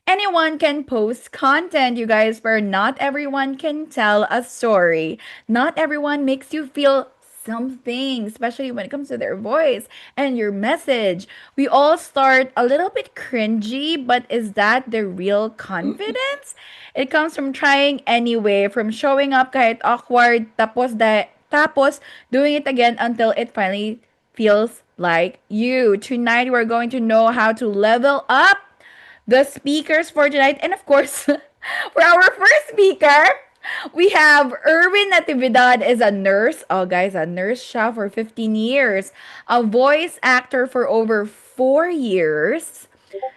Anyone can post content, you guys, but not everyone can tell a story. Not everyone makes you feel something, especially when it comes to their voice and your message. We all start a little bit cringy, but is that the real confidence? It comes from trying anyway, from showing up kahit awkward, tapos doing it again until it finally feels like you. Tonight we're going to know how to level up the speakers for tonight. And of course, for our first speaker, we have Erwin Natividad is a nurse. Oh, guys, a nurse siya for 15 years. A voice actor for over 4 years.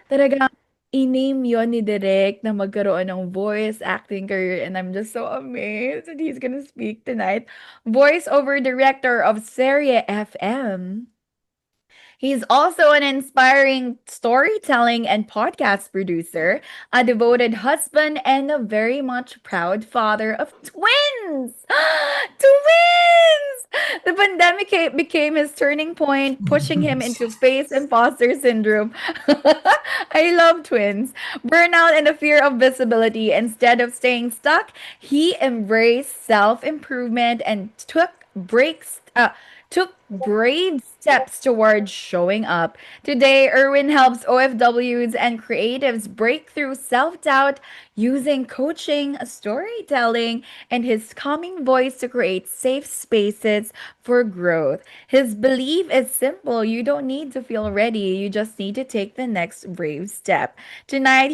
Talagang i-name yun ni Direk na magkaroon ng voice acting career and I'm just so amazed that he's gonna speak tonight. Voice over director of Serie FM. He's also an inspiring storytelling and podcast producer, a devoted husband, and a very much proud father of twins. Twins! The pandemic became his turning point, pushing him into face imposter syndrome. I love twins. Burnout and the fear of visibility. Instead of staying stuck, he embraced self improvement and took brave steps towards showing up. Today, Erwin helps OFWs and creatives break through self doubt using coaching, storytelling, and his calming voice to create safe spaces for growth. His belief is simple: you don't need to feel ready, you just need to take the next brave step. Tonight,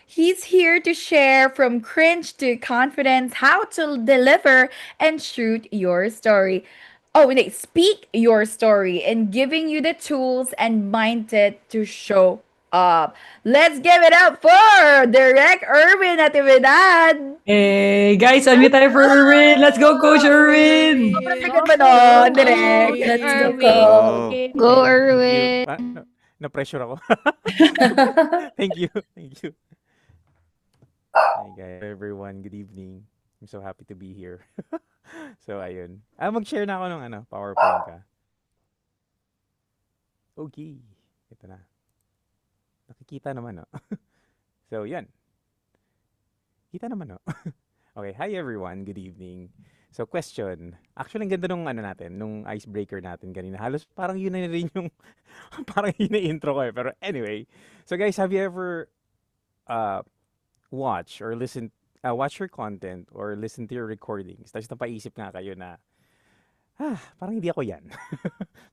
he's here to share from cringe to confidence how to deliver and shoot your story. Oh, wait, speak your story and giving you the tools and mindset to show up. Let's give it up for Direct Urban Natividad. Hey, guys, unmute tayo for Erwin. Let's go, Coach Erwin! Napakinggan ba nun, Direct? Go, Let's go, Erwin. Coach. Go. Go, Thank you. Erwin. Na-pressure ako. Thank you. Thank you. Hi guys, everyone. Good evening. I'm so happy to be here. So, ayun. Mag-share na ako ng PowerPoint ka. Okay. Ito na. Nakikita naman, no? So, yan. Kita naman, no? Okay. Hi, everyone. Good evening. So, question. Actually, ang ganda nung natin, nung icebreaker natin kanina. Halos parang yun na rin yung, parang yun na intro ko eh. Pero anyway. So, guys, have you ever watch or watch your content or listen to your recordings? Tapos napaisip nga kayo na, parang hindi ako yan.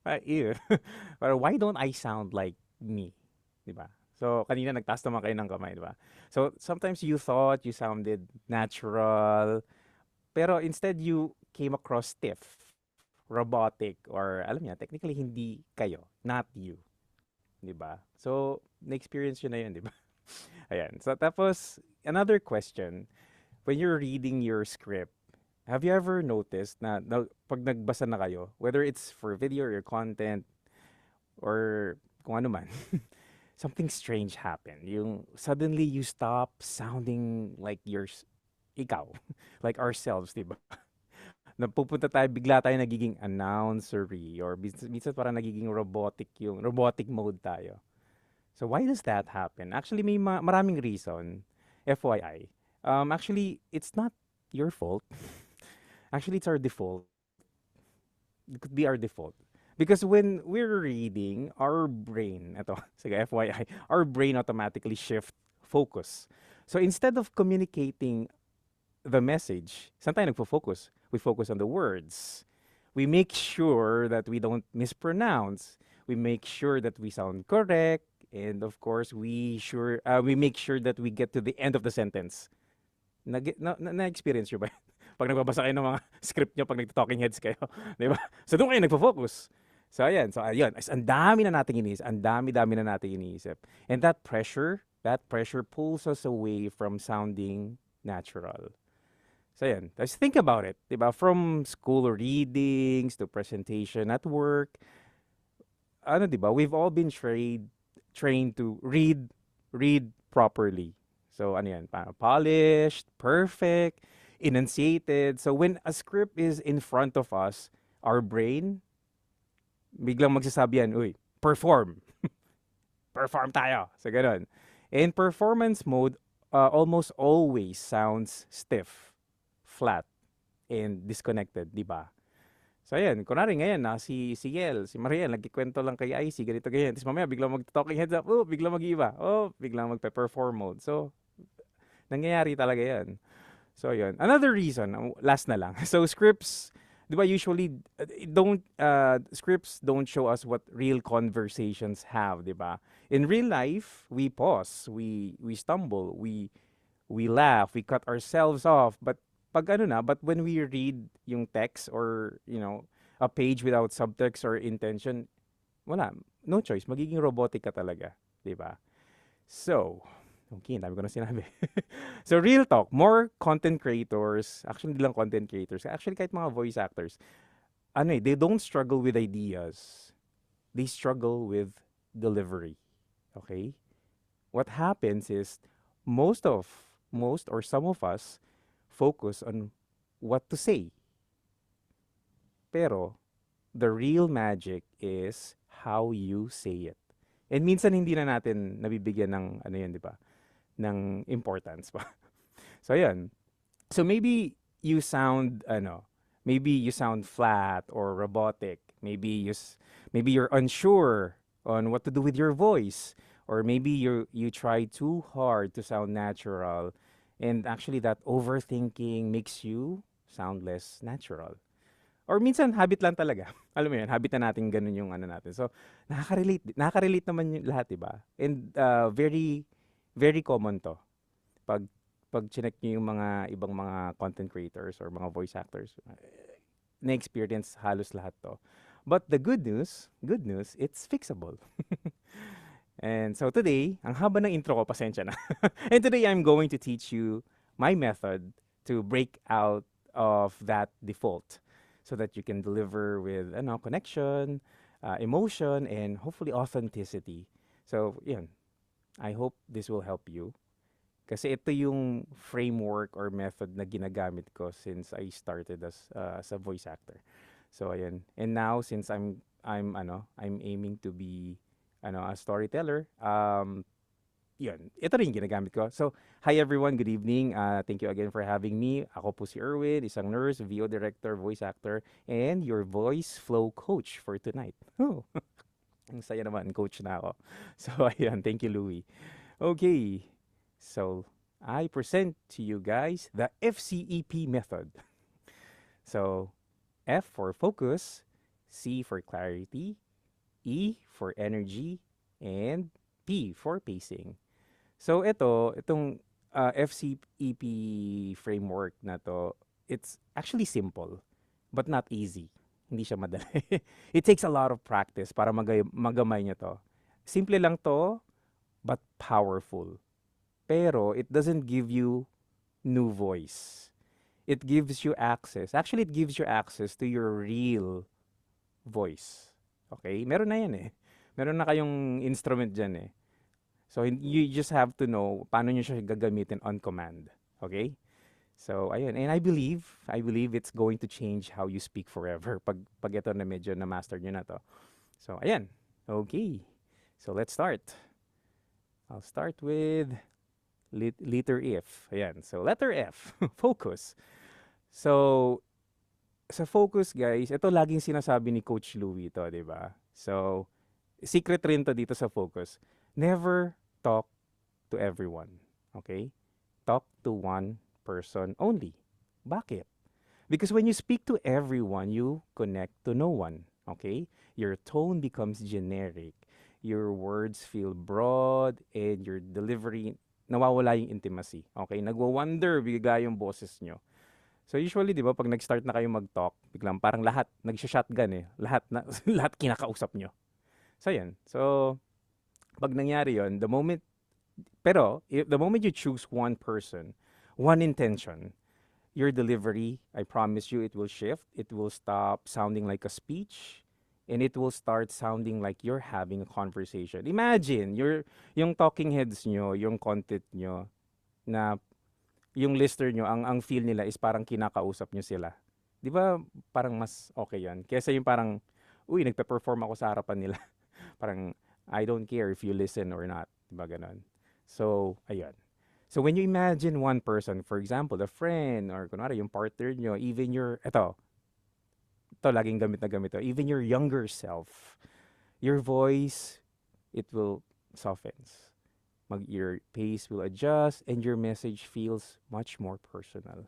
Parang, ew. Parang, why don't I sound like me? Diba? So, kanina nagtaas naman kayo ng kamay, diba? So, sometimes you thought you sounded natural, pero instead you came across stiff, robotic, or alam niya, technically hindi kayo, not you. Diba? So, na-experience yun na yun, diba? Ayan. So, tapos, another question, when you're reading your script, have you ever noticed na pag nagbasa na kayo, whether it's for video or your content, or kung ano man, something strange happened. Yung suddenly you stop sounding like ikaw, like ourselves, di ba? Napupunta tayo, bigla tayo nagiging announcery or minsan parang nagiging robotic mode tayo. So why does that happen? Actually, may maraming reason. FYI. Actually, it's not your fault. Actually, it's our default. It could be our default. Because when we're reading, our brain, sige, FYI, our brain automatically shift focus. So instead of communicating the message, saan tayo nagfo-focus? We focus on the words. We make sure that we don't mispronounce. We make sure that we sound correct. And of course, we make sure that we get to the end of the sentence. Na-experience nyo ba? Pag nagbabasa kayo ng mga script nyo, pag nag-talking heads kayo, di ba? So doon kayo nagfo-focus. So ayan, ang dami na nating iniisip, ang dami-dami na nating iniisip. And that pressure pulls us away from sounding natural. So ayan, let's think about it, di ba? From school readings to presentation at work, di ba? We've all been trained to read properly. So ano yan, polished, perfect, enunciated. So when a script is in front of us, our brain biglang magsasabi yan, uy, perform. Perform tayo. So, ganun. And performance mode almost always sounds stiff, flat, and disconnected, di ba? So ayan, kunwari ngayon si Yel, si Mariel, nagkikwento lang kay IC, ganito ganyan. Tapos mamaya biglang mag-talking heads up, oh, biglang mag-iba, oh, biglang magpe-perform mode. So, nangyayari talaga yan. So yun. Another reason, last na lang. So scripts, di ba usually scripts don't show us what real conversations have, di ba? In real life, we pause, we stumble, we laugh, we cut ourselves off, but when we read yung text or, a page without subtext or intention, wala, no choice, magiging robotic ka talaga, di ba? So, okay, ang dami ko na sinabi. So, real talk, more content creators, actually, hindi lang content creators, actually, kahit mga voice actors, they don't struggle with ideas. They struggle with delivery. Okay? What happens is, most or some of us focus on what to say. Pero, the real magic is how you say it. And minsan hindi na natin nabibigyan ng, di ba? Ng importance pa. So, ayan. So, maybe you sound flat or robotic. Maybe you're unsure on what to do with your voice. Or maybe you try too hard to sound natural. And actually, that overthinking makes you sound less natural. Or minsan, habit lang talaga. Alam mo yun, habit na natin ganun yung natin. So, nakaka-relate naman yung lahat, diba? And very, very common to. Pag chinek nyo yung mga ibang mga content creators or mga voice actors, na-experience halos lahat to. But the good news, it's fixable. And so today, ang haba ng intro ko, pasensya na. And today, I'm going to teach you my method to break out of that default so that you can deliver with connection, emotion, and hopefully authenticity. So, yun. I hope this will help you. Kasi ito yung framework or method na ginagamit ko since I started as a voice actor. So, ayan. And now, since I'm aiming to be a storyteller, yun. Ito rin ginagamit ko. So, hi everyone, good evening. Thank you again for having me. Ako po si Erwin, isang nurse, VO director, voice actor, and your voice flow coach for tonight. Oh, ang saya naman, coach na ako. So, ayan, thank you, Louie. Okay, so, I present to you guys the FCEP method. So, F for focus, C for clarity, E for energy, and P for pacing. So itong FCEP framework na to, it's actually simple but not easy. Hindi siya madali. It takes a lot of practice para magamay niyo to. Simple lang to but powerful. Pero it doesn't give you new voice. It gives you access. Actually, it gives you access to your real voice. Okay? Meron na yan eh. Meron na kayong instrument dyan eh. So, you just have to know paano nyo siya gagamitin on command. Okay? So, ayun. And I believe it's going to change how you speak forever pag ito na medyo na-master nyo na to. So, ayan. Okay. So, let's start. I'll start with letter F. Ayan. So, letter F. Focus. So, sa focus, guys, ito laging sinasabi ni Coach Louie to, di ba? So, secret rin to dito sa focus. Never talk to everyone. Okay? Talk to one person only. Bakit? Because when you speak to everyone, you connect to no one. Okay? Your tone becomes generic. Your words feel broad and your delivery, nawawala yung intimacy. Okay? Nagwa-wonder bigla yung boses nyo. So usually, di ba, pag nag-start na kayo mag-talk, biglang parang lahat, nag-shotgun eh. Lahat kinakausap nyo. So, yan. So, pag nangyari yon, the moment you choose one person, one intention, your delivery, I promise you, it will shift. It will stop sounding like a speech, and it will start sounding like you're having a conversation. Imagine, yung talking heads nyo, yung content nyo, na yung listener nyo, ang feel nila is parang kinakausap nyo sila. Di ba parang mas okay yan? Kesa yung parang, uy, nagpe-perform ako sa harapan nila. Parang, I don't care if you listen or not. Di ba ganon? So, ayun. So, when you imagine one person, for example, a friend, or kunwari, yung partner nyo, even ito, laging gamit na gamit to, even your younger self, your voice, it will softens. Your pace will adjust, and your message feels much more personal.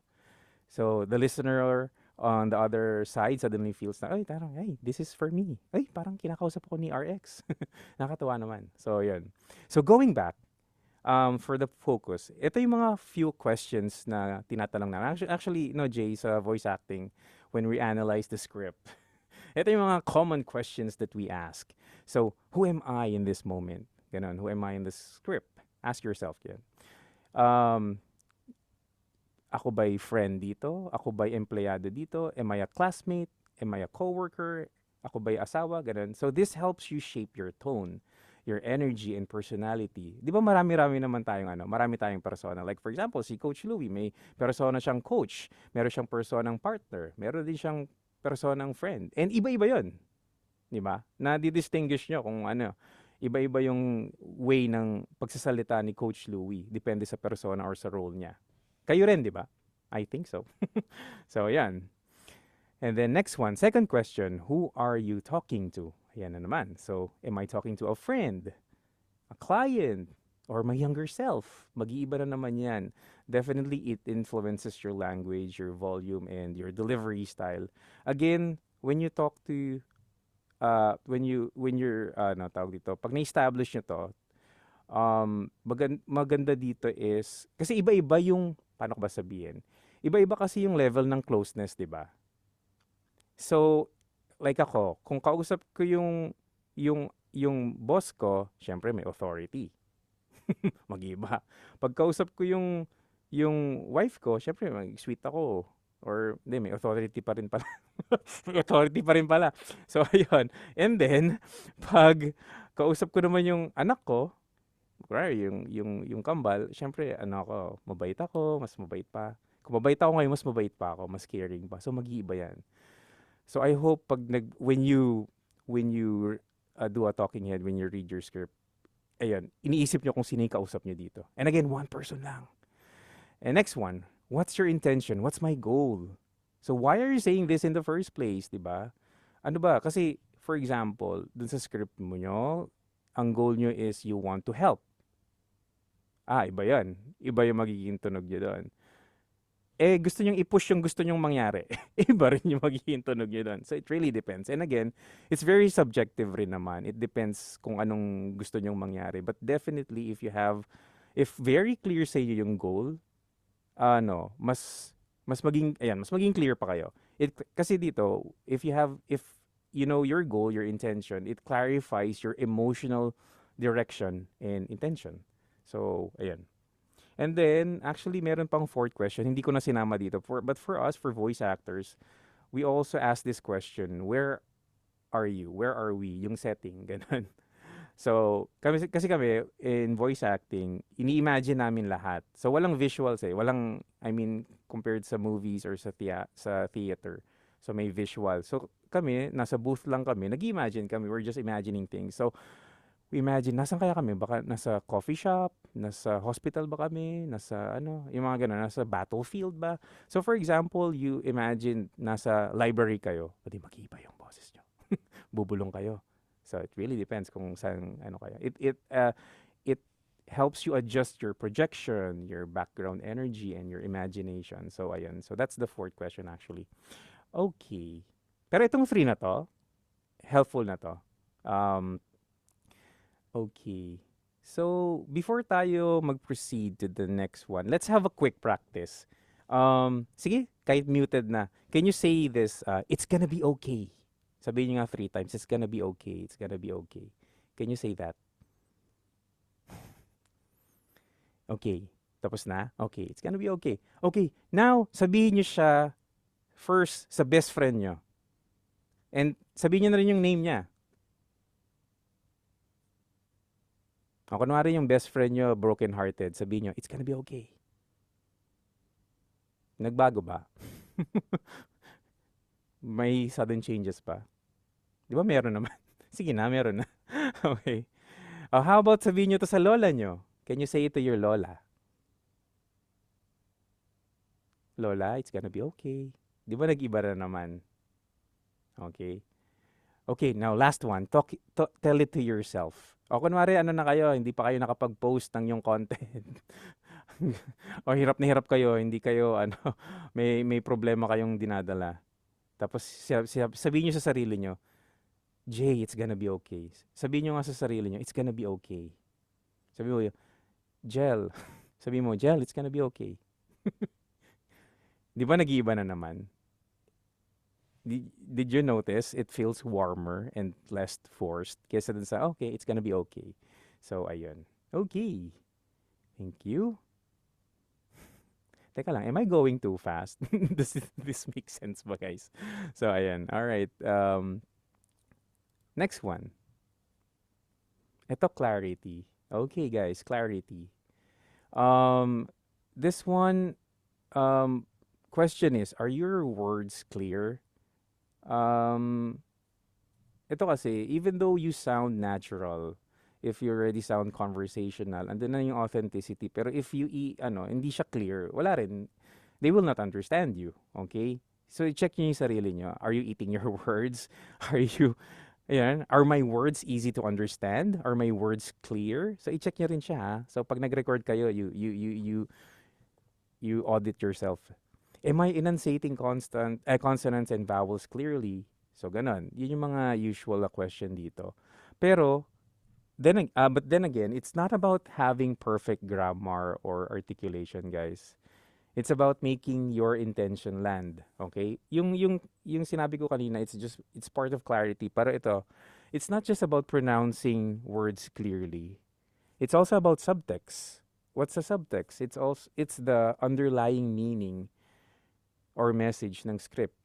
So the listener on the other side suddenly feels na, ay, tarang, ay, this is for me. Ay, parang kinakausap ko ni RX. Nakatawa naman. So, yun. So, going back, for the focus, ito yung mga few questions na tinatanong namin. Actually, no, Jay, sa voice acting, when we analyze the script, ito yung mga common questions that we ask. So, who am I in this moment? Ganon, who am I in this script? Ask yourself yan. Um, Ako ba'y friend dito? Ako ba'y empleyado dito? Am I a classmate? Am I a coworker? Ako ba'y asawa? Ganun. So this helps you shape your tone, your energy and personality. 'Di ba marami-rami naman tayong marami tayong persona. Like for example, si Coach Louie, may persona siyang coach, meron siyang personang partner, meron din siyang personang friend. And iba-iba 'yon, 'di ba? Na-distinguish niyo kung iba-iba yung way ng pagsasalita ni Coach Louie, depende sa persona or sa role niya. Kayo rin, di ba? I think so. So, yan. And then next one, second question, who are you talking to? Ayan na naman. So, am I talking to a friend, a client, or my younger self? Mag-iiba na naman yan. Definitely, it influences your language, your volume, and your delivery style. Again, when you talk to, when you're, tawag dito, pag na-establish nyo to, maganda dito is, kasi iba-iba yung, paano ko ba sabihin? Iba-iba kasi yung level ng closeness, di ba? So, like ako, kung kausap ko yung boss ko, syempre may authority. Mag-iba. Pag kausap ko yung wife ko, syempre mag-sweet ako. Or, hindi, may authority pa rin pala. May authority pa rin pala. So, ayun. And then, pag kausap ko naman yung anak ko, yung kambal, syempre, mabait ako, mas mabait pa. Kung mabait ako ngayon, mas mabait pa ako, mas caring pa. So, mag-iiba yan. So, I hope when you do a talking head, when you read your script, ayun, iniisip nyo kung sino yung kausap nyo dito. And again, one person lang. And next one, what's your intention? What's my goal? So, why are you saying this in the first place, di ba? Ano ba? Kasi, for example, dun sa script mo nyo, ang goal nyo is you want to help. Iba yan. Iba yung magiging tunog nyo doon. Gusto nyong i-push yung gusto nyong mangyari. Iba rin yung magiging tunog nyo doon. So, it really depends. And again, it's very subjective rin naman. It depends kung anong gusto nyong mangyari. But definitely, if very clear sa inyo yung goal, mas maging clear pa kayo. Kasi dito, if you know your goal, your intention, it clarifies your emotional direction and intention. So, ayan. And then, actually, meron pang fourth question. Hindi ko na sinama dito. But for us, for voice actors, we also ask this question, where are you? Where are we? Yung setting, ganun. So, kasi kami, in voice acting, ini-imagine namin lahat. So, walang visuals Walang, compared sa movies or sa theater. So, may visual. So, kami, nasa booth lang kami. Nag-imagine kami. We're just imagining things. So, we imagine, nasan kaya kami? Baka nasa coffee shop, nasa hospital ba kami, nasa yung mga ganun, nasa battlefield ba? So for example, you imagine nasa library kayo, pwede mag-iba yung boses nyo. Bubulong kayo. So it really depends kung saan kayo. It helps you adjust your projection, your background energy, and your imagination. So ayun. So that's the fourth question actually. Okay. Pero itong three na to, helpful na to. Okay. So, before tayo mag-proceed to the next one, let's have a quick practice. Sige, kahit muted na. Can you say this, it's gonna be okay? Sabihin nyo nga 3 times, it's gonna be okay, it's gonna be okay. Can you say that? Okay. Tapos na? Okay, it's gonna be okay. Okay, now, sabihin nyo siya first sa best friend nyo. And sabihin nyo na rin yung name niya. Kunwari yung best friend nyo, broken-hearted, sabihin nyo, it's gonna be okay. Nagbago ba? May sudden changes pa? Di ba meron naman? Sige na, meron na. Okay. How about sabihin nyo to sa lola nyo? Can you say it to your lola? Lola, it's gonna be okay. Di ba nag-iba na naman? Okay. Okay, now last one. Tell it to yourself. O kunwari, ano na kayo, hindi pa kayo nakapag-post ng yung content. O hirap na hirap kayo, hindi kayo, ano, may problema kayong dinadala. Tapos sabihin nyo sa sarili nyo, Jay, it's gonna be okay. Sabihin nyo nga sa sarili nyo, it's gonna be okay. Sabi mo, Jel, sabi mo, Jel, it's gonna be okay. Di ba nag-iiba na naman? Did you notice it feels warmer and less forced kesa dun sa, okay, it's gonna be okay. So, ayun. Okay. Thank you. Teka lang, am I going too fast? Does this make sense ba, guys? So, ayan. All right. Next one. Ito, clarity. Okay, guys, clarity. This one, question is, are your words clear? Ito kasi, even though you sound natural, if you already sound conversational, andun na yung authenticity. Pero if you, hindi siya clear, wala rin. They will not understand you. Okay? So, check nyo yung sarili nyo. Are you eating your words? Are you, ayan, are my words easy to understand? Are my words clear? So, i-check nyo rin siya, ha? So, pag nag-record kayo, you audit yourself. Am I enunciating consonants and vowels clearly? So, ganon. Yun yung mga usual question dito. Pero, but then again, it's not about having perfect grammar or articulation, guys. It's about making your intention land. Okay? Yung sinabi ko kanina, it's part of clarity. Pero ito, it's not just about pronouncing words clearly. It's also about subtext. What's the subtext? It's the underlying meaning or message ng script.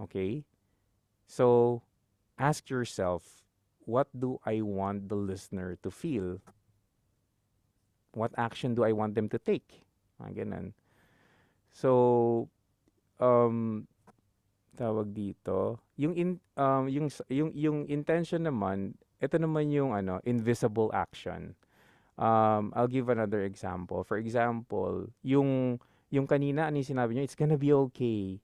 Okay? So, ask yourself, what do I want the listener to feel? What action do I want them to take? Ganun. So, tawag dito, yung intention naman, ito naman yung invisible action. I'll give another example. For example, yung kanina, ano yung sinabi nyo, it's gonna be okay.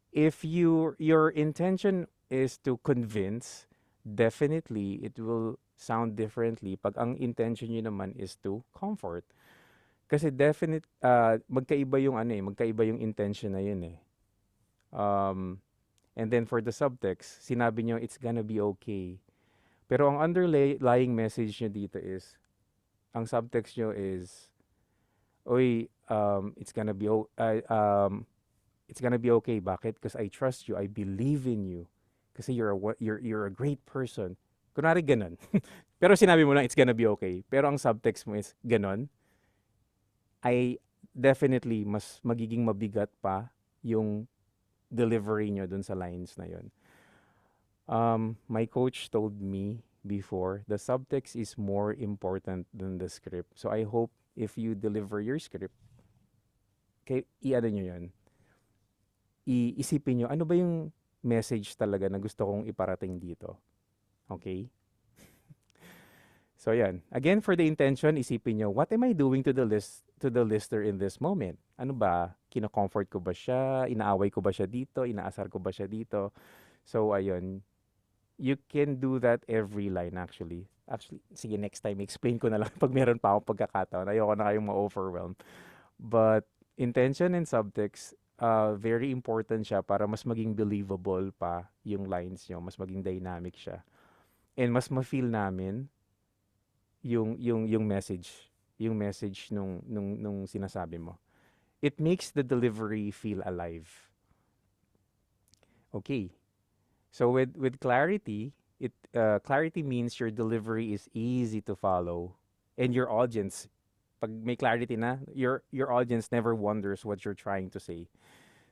If your intention is to convince, definitely it will sound differently pag ang intention nyo naman is to comfort. Kasi magkaiba yung intention na yun eh. And then for the subtext, sinabi nyo it's gonna be okay. Pero ang underlying message nyo dito is, ang subtext nyo is, it's gonna be okay. Bakit? Because I trust you. I believe in you. Kasi you're a great person. Kunwari ganun. Pero sinabi mo lang it's gonna be okay. Pero ang subtext mo is ganun. I definitely mas magiging mabigat pa yung delivery nyo dun sa lines na yun. My coach told me before, the subtext is more important than the script. So I hope if you deliver your script, i-ano nyo yun. Iisipin nyo, ano ba yung message talaga na gusto kong iparating dito? Okay? So yan. Again, for the intention, isipin nyo, what am I doing to the listener in this moment? Ano ba? Kino-comfort ko ba siya? Inaaway ko ba siya dito? Inaasar ko ba siya dito? So, ayun. You can do that every line actually. Actually, sige, next time, explain ko na lang pag meron pa akong pagkakataon. Ayoko na kayong ma-overwhelm. But, intention and subtext, very important siya para mas maging believable pa yung lines nyo. Mas maging dynamic siya. And mas ma-feel namin yung message nung sinasabi mo. It makes the delivery feel alive. Okay. So with clarity, clarity means your delivery is easy to follow, and your audience, pag may clarity na, your audience never wonders what you're trying to say.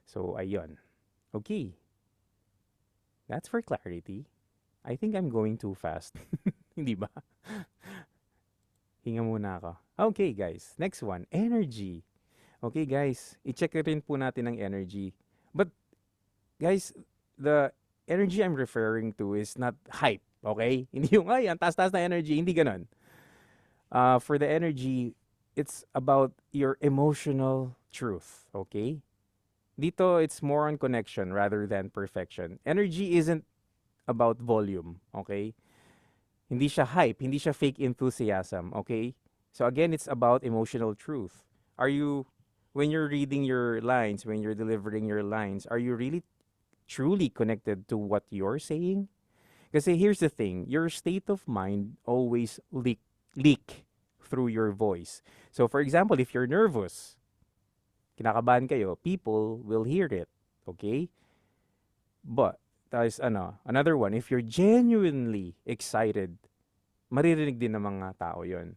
So ayun. Okay. That's for clarity. I think I'm going too fast. Hindi ba? Hinga muna ako. Okay, guys. Next one. Energy. Okay, guys. I-check rin po natin ang energy. But, guys, the energy I'm referring to is not hype. Okay? Hindi yung, ang taas-taas na energy. Hindi ganon. For the energy, it's about your emotional truth, okay? Dito, it's more on connection rather than perfection. Energy isn't about volume, okay? Hindi siya hype, hindi siya fake enthusiasm, okay? So again, it's about emotional truth. Are you, when you're reading your lines, when you're delivering your lines, are you really truly connected to what you're saying? Kasi here's the thing, your state of mind always leak through your voice. So for example, if you're nervous, kinakabahan kayo, people will hear it, okay? But, tapos another one, if you're genuinely excited, maririnig din ng mga tao yon.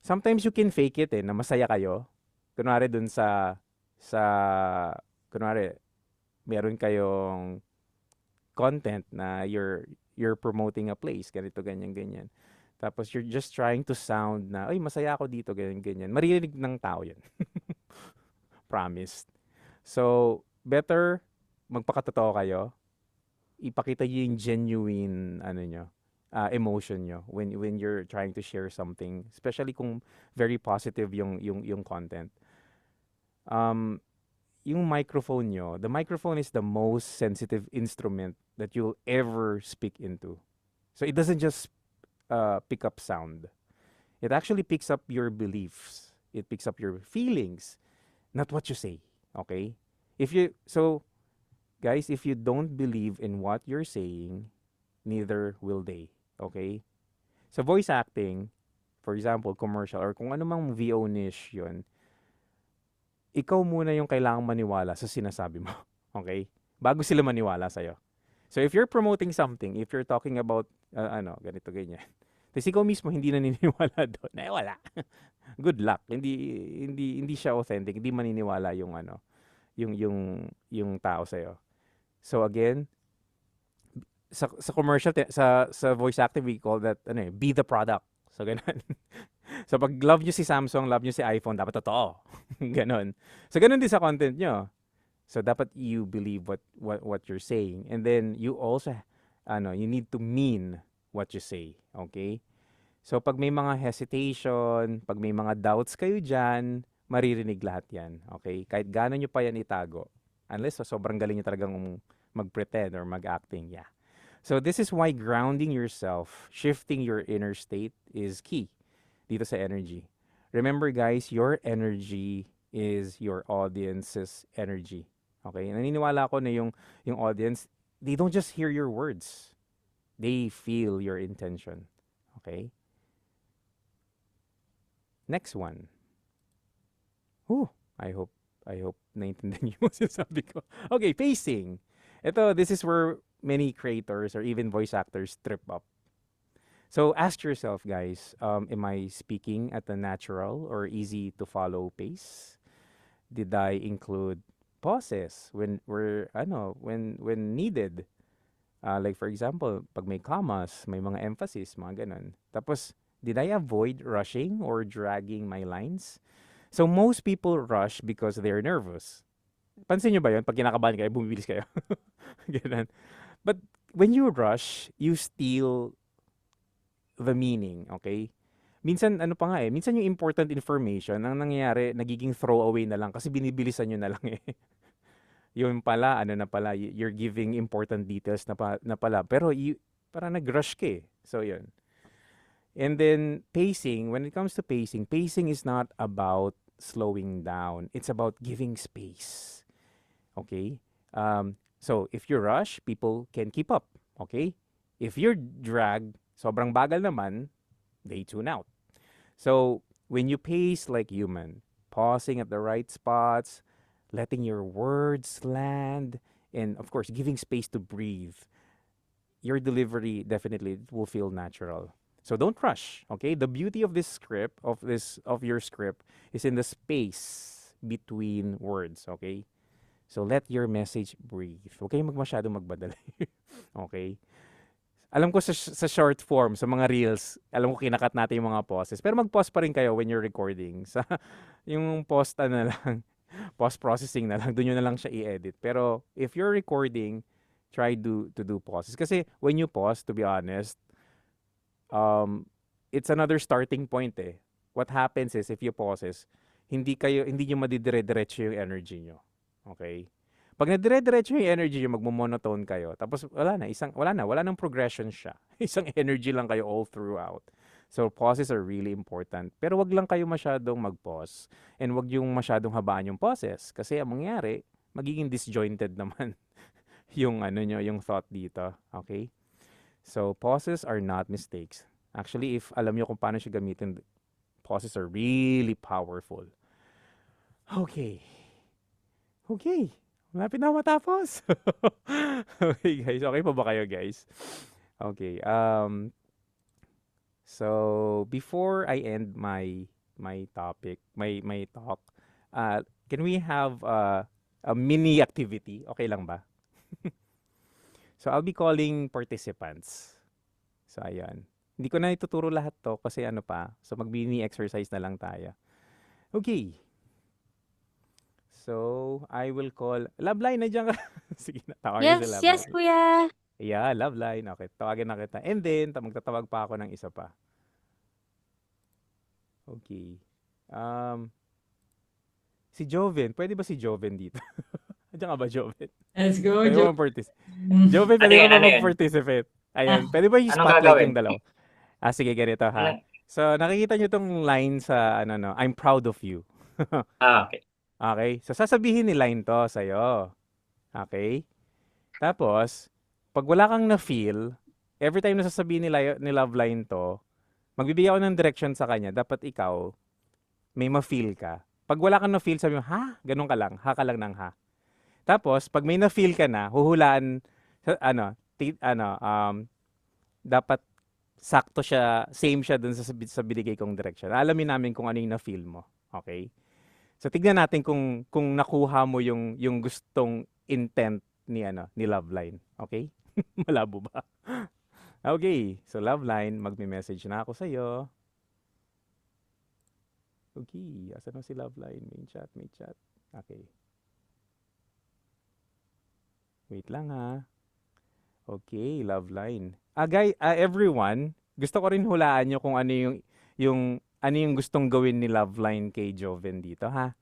Sometimes you can fake it na masaya kayo. Kunwari dun sa, kunwari, meron kayong content na you're promoting a place, ganito, ganyan, ganyan. Tapos you're just trying to sound na, ay, masaya ako dito, ganyan, ganyan. Maririnig ng tao yun. Promised. So, better magpakatotoo kayo. Ipakita nyo yung genuine, emotion nyo when you're trying to share something. Especially kung very positive yung content. Yung microphone nyo, the microphone is the most sensitive instrument that you'll ever speak into. So, it doesn't just pick up sound. It actually picks up your beliefs. It picks up your feelings, not what you say. Okay? Guys, if you don't believe in what you're saying, neither will they. Okay? So, voice acting, for example, commercial, or kung anumang VO niche yun, ikaw muna yung kailangang maniwala sa sinasabi mo. Okay? Bago sila maniwala sa'yo. So, if you're promoting something, if you're talking about, ganito, ganyan, tapos ikaw mismo hindi naniniwala doon, wala. Good luck. Hindi siya authentic. Hindi maniniwala yung tao sa'yo. So, again, sa commercial, sa voice acting, we call that, be the product. So, ganun. So, pag love nyo si Samsung, love nyo si iPhone, dapat totoo. Ganon. So, ganun din sa content nyo. So, dapat you believe what you're saying. And then, you also, you need to mean what you say. Okay? So, pag may mga hesitation, pag may mga doubts kayo dyan, maririnig lahat yan. Okay? Kahit gano'n nyo pa yan itago. Unless sobrang galing nyo talagang mag-pretend or mag-acting. Yeah. So, this is why grounding yourself, shifting your inner state is key dito sa energy. Remember guys, your energy is your audience's energy. Okay? Naniniwala ako na yung audience, they don't just hear your words. They feel your intention. Okay? Next one. I hope naintindihan niyo yung sinasabi ko. Okay, pacing. This is where many creators or even voice actors trip up. So ask yourself, guys, am I speaking at a natural or easy to follow pace? Did I include pauses when needed? Like for example, pag may commas, may mga emphasis, mga ganun. Tapos, did I avoid rushing or dragging my lines? So most people rush because they're nervous. Pansin nyo ba yun? Pag kinakabahan kayo, bumibilis kayo. Ganun. But when you rush, you steal the meaning, okay? Minsan, minsan yung important information, ang nangyayari, nagiging throwaway na lang kasi binibilisan nyo na lang eh. Yun pala, you're giving important details na pala. Pero parang nag-rush ka eh. So, yun. And then, pacing, when it comes to pacing is not about slowing down. It's about giving space. Okay? So, if you rush, people can keep up. Okay? If you're dragged, sobrang bagal naman, they tune out. So, when you pace like human, pausing at the right spots, letting your words land, and of course, giving space to breathe, your delivery definitely will feel natural. So don't rush, okay? The beauty of this script, of your script, is in the space between words, okay? So let your message breathe. Huwag kayong masyadong magbadali. Okay? Alam ko sa short form, sa mga reels, alam ko kinakat natin yung mga pauses. Pero mag-pause pa rin kayo when you're recording. Sa yung post-processing na lang, doon nyo na lang siya i-edit. Pero if you're recording, try to do pauses. Kasi when you pause, to be honest, it's another starting point eh. What happens is if you pauses, hindi niyo madidire-diretso yung energy niyo. Okay? Pag nadire-diretso yung energy niyo, magmo-monotone kayo. Tapos wala nang progression siya. Isang energy lang kayo all throughout. So pauses are really important. Pero wag lang kayo masyadong mag-pause and wag yung masyadong habaan yung pauses kasi ang mangyari, magiging disjointed naman yung yung thought dito. Okay? So pauses are not mistakes. Actually, if alam niyo kung paano siya gamitin, pauses are really powerful. Okay. Okay. Malapit na ako matapos. Okay, guys. Okay pa ba kayo, guys? Okay. So before I end my topic, my talk, can we have a mini activity? Okay lang ba? So I'll be calling participants. So ayan. Hindi ko na ituturo lahat to kasi ano pa. So mag-mini exercise na lang tayo. Okay. So I will call Love Line, nandiyan ka. Sige na, tawagin si Yes, Love yes, Line. kuya. Yeah, Love Line. Okay, tawagin na kita. And then, magtatawag pa ako ng isa pa. Okay. Si Joven. Pwede ba si Joven dito? Nandiyan ka ba, Joven? Let's go, Pwede Jo. mo Joven, pwede Ano mo yan, ba ano yan? mag-participate? Ayan. Pwede ba yung Anong spotlight gagawin? yung dalawa? Sige, ganito ha. Ano? So, nakikita nyo tong line sa, I'm proud of you. Okay. Okay? So, sasabihin ni line to sa'yo. Okay? Tapos, pag wala kang na-feel, every time na sasabihin ni Love Line to, magbibigay ako ng direction sa kanya, dapat ikaw, may ma-feel ka. Pag wala kang na-feel, sabi mo, ha? Ganun ka lang. Ha ka lang ng ha. Tapos, pag may na-feel ka na, huhulaan, dapat sakto siya, same siya dun sa binigay kong direction. Alamin namin kung ano yung na-feel mo. Okay? So, tignan natin kung nakuha mo yung gustong intent ni Love Line. Okay? Malabo ba? Okay. So, Love Line, magme-message na ako sa'yo. Okay. Asan na si Love Line? Main chat. Okay. Wait lang ha. Okay, Love Line. Everyone, gusto ko rin hulaan nyo kung ano yung gustong gawin ni Love Line kay Joven dito ha.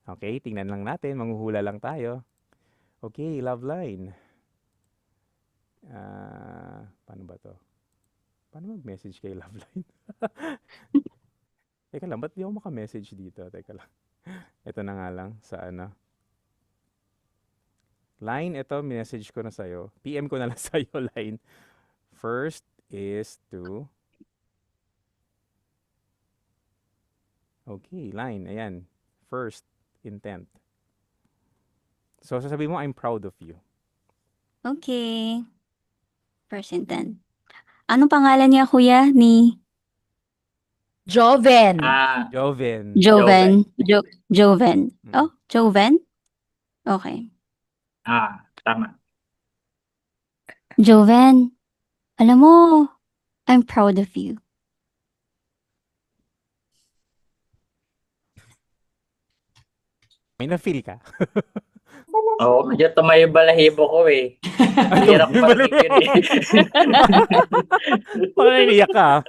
Okay, tingnan lang natin. Manghuhula lang tayo. Okay, Love Line. Paano ba to? Paano mag-message kay Love Line? Teka lang, ba't di ako maka-message dito? Teka lang. Ito na nga lang sa Line, ito, message ko na sa'yo. PM ko na lang sa'yo, Line. First is to... Okay, Line, ayan. First, intent. So, sasabihin mo, I'm proud of you. Okay. First intent. Anong pangalan niya, kuya? Ni Joven. Joven. Joven. Joven. Mm. Oh, Joven? Okay. Tama. Joven, alam mo, I'm proud of you. May na-feel ka? Oo, medyo tumayo balahibo ko eh. Hirap tumayo marinig yun eh. Parang naiiyak ka.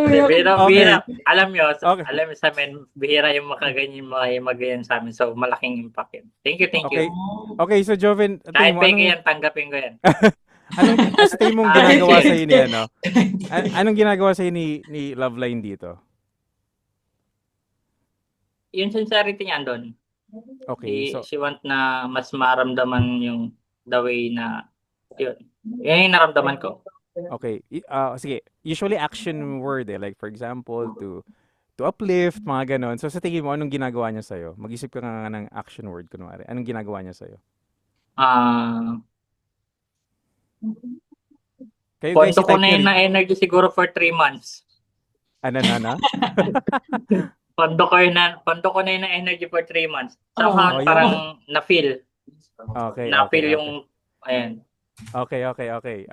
Bihira. Alam nyo, Okay. alam nyo sa amin, bihira yung magaganyan sa amin. So, malaking impact yun. Thank you. Okay. Okay, so Joven, Kahit tingin mo, peke yan, tanggapin ko yan. sa tingin mong ginagawa sa'yo ni anong ginagawa sa'yo ni Love Line dito? Yung sincerity niya andun. Okay, so She want na mas maramdaman yung the way na yun. Yan yung naramdaman ko. okay. Sige, usually action word like for example to uplift, mga ganon. So sa tingin mo anong ginagawa niya sa'yo? Mag-isip ka nga ng action word kunwari. Anong ginagawa niya sa'yo? Kayo guys, Pondo ko i-type na nyo yun rin. na energy siguro for 3 months. Ano? Pondo ko na yun na energy for 3 months. Somehow yun. parang na-feel. Okay, Na-feel okay. yung, ayan. Okay.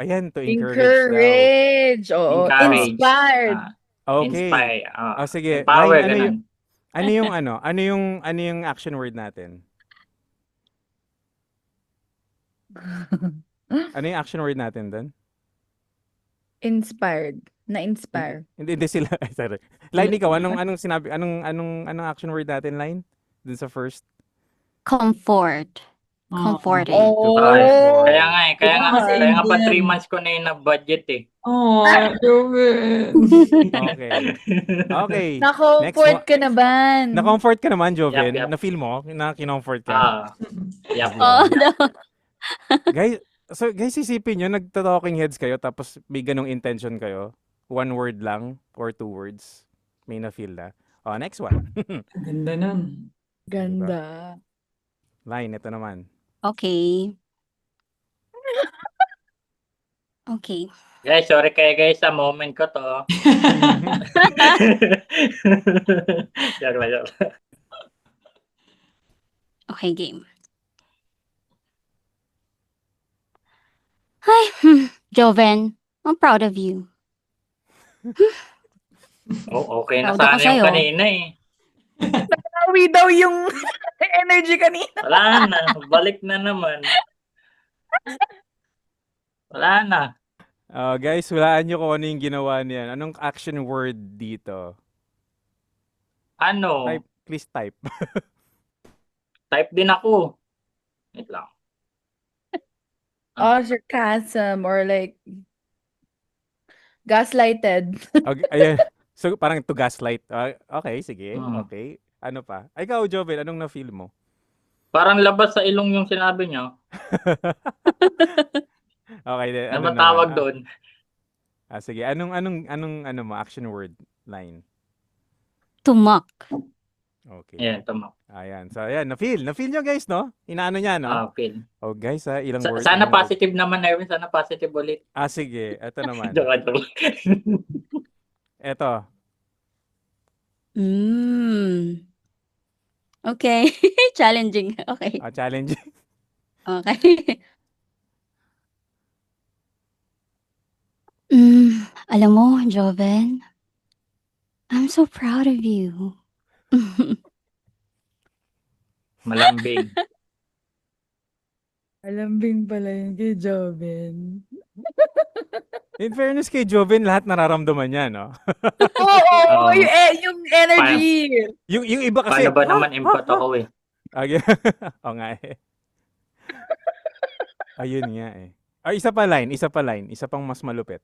Ayan, to encourage daw. Encourage. Oo. Encourage. Inspired. Okay. Inspire. Sige. Empower, Line, ganun. ano yung action word natin? Ano yung action word natin doon? Inspired. Na-inspire. Hindi sila. Ay, sorry. Line, ikaw, anong sinabi, anong action word natin, Line? Dun sa first. Comfort. Comforting. Oh. Kaya nga eh. Kaya nga Same pa 3 din. months ko na yung na-budget eh. Oh, Joven. Okay. Okay. Na-comfort ka na ba? Na-comfort ka naman, Joven. Yup. Na-feel mo na kinomfort ka. Yup. Oh, no. Guys, isipin nyo, nagta-talking heads kayo tapos may ganong intention kayo. 1 word lang or 2 words. May na-feel na. Oh, next one. Ganda nun. Ganda. Line, ito naman. Okay. Okay. Guys, sorry kayo guys sa moment ko to. Joke lang. Okay, game. Hi, Joven. I'm proud of you. Oh, okay na Proud ako sana yung sa'yo. kanina eh. Nawi daw yung energy kanina. Wala na. Balik na naman. Wala na. Guys, hulaan nyo kung ano yung ginawa niyan. Anong action word dito? Ano? Please type. Type din ako. Wait lang. Oh, sarcasm or like gaslighted. Okay, ayan. So, parang to gaslight. Okay, sige. Hmm. Okay. Ano pa? Ikaw, Jovel, anong na-feel mo? Parang labas sa ilong yung sinabi niyo. Okay, Ano ano ba tawag naman? doon? Sige. Anong mo? Action word line. Tumak. Okay. Ayan, tama. Ayan. So, ayan. Na-feel. Na-feel nyo, guys, no? Inaano niya, no? Feel. Oh, guys, ilang words. Sana ilang words. positive naman, Erwin. Sana positive ulit. Sige. Ito naman. Joke. Ito. Okay. Challenging. Okay. Challenge. Okay. Alam mo, Joven, I'm so proud of you. Malambing. Alambing pala yun kay Joven. In fairness kay Joven, lahat nararamdaman niya, no? Oo, yung energy. Yung iba kasi, Paano ba naman empath ako eh? Oo nga eh. Ayun nga eh. Isa pa line. Isa pang mas malupit.